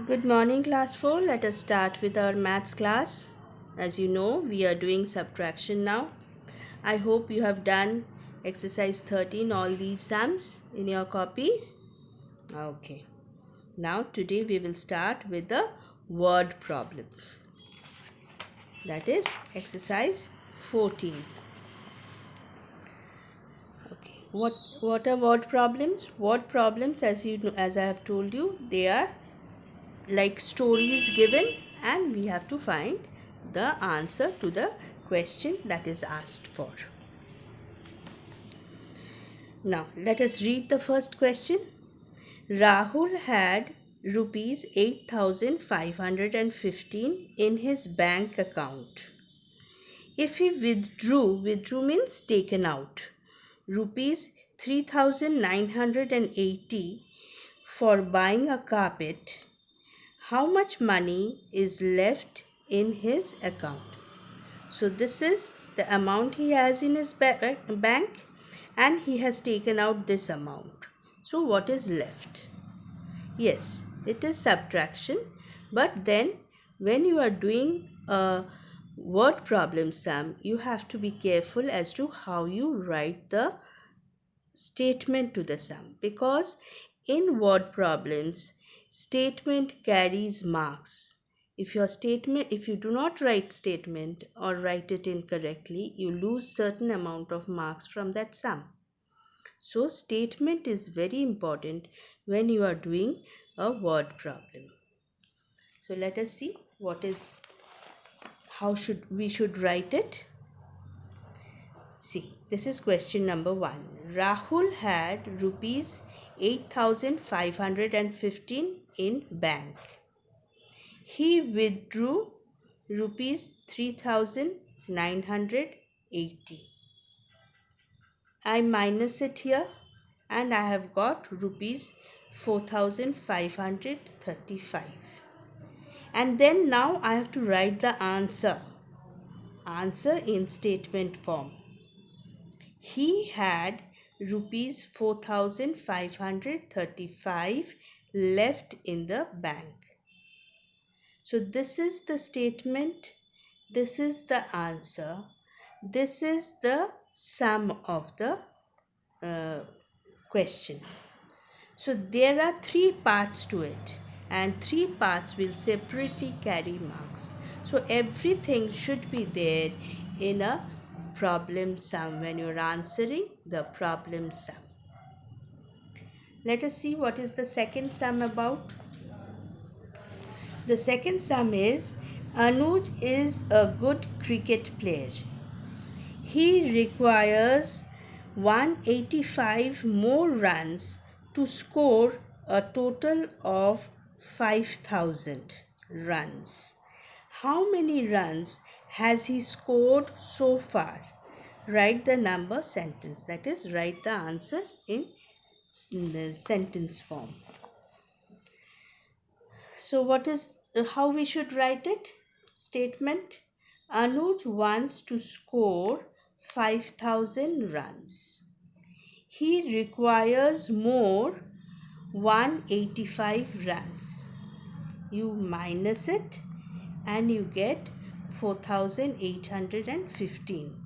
Good morning, class 4. Let us start with our maths class. As you know, we are doing subtraction now. I hope you have done exercise 13, all these sums in your copies. Okay. Now, today we will start with the word problems. That is exercise 14. Okay. What are word problems? Word problems, as I have told you, they are like stories given and we have to find the answer to the question that is asked for. Now let us read the first question. Rahul had rupees 8,515 in his bank account. If he withdrew means taken out, rupees 3,980 for buying a carpet, how much money is left in his account? So this is the amount he has in his bank and he has taken out this amount. So what is left? Yes, it is subtraction, but then when you are doing a word problem sum, you have to be careful as to how you write the statement to the sum, because in word problems statement carries marks. If you do not write statement or write it incorrectly, you lose certain amount of marks from that sum. So statement is very important when you are doing a word problem. So let us see how we should write it. See, this is question number 1. Rahul had rupees 8,515 in bank. He withdrew rupees 3,980. I minus it here and I have got rupees 4,535. And then now I have to write the answer in statement form. He had rupees 4,535 left in the bank. So this is the statement, this is the answer, this is the sum of the question. So there are 3 parts to it and 3 parts will separately carry marks. So everything should be there in a problem sum when you are answering the problem sum. Let us see what is the second sum about. The second sum is Anuj is a good cricket player. He requires 185 more runs to score a total of 5,000 runs. How many runs has he scored so far? Write the number sentence, that is, write the answer in the sentence form. So how we should write it? Statement: Anuj wants to score 5,000 runs. He requires more 185 runs. You minus it and you get 4,815.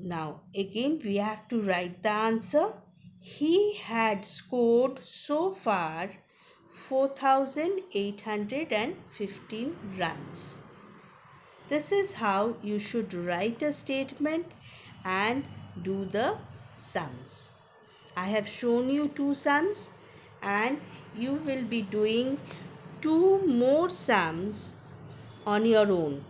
Now again we have to write the answer. He had scored so far 4,815 runs. This is how you should write a statement and do the sums. I have shown you 2 sums and you will be doing 2 more sums on your own.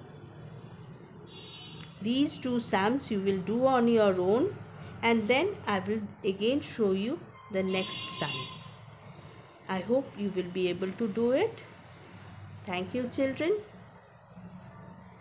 These 2 sums you will do on your own and then I will again show you the next sums. I hope you will be able to do it. Thank you, children.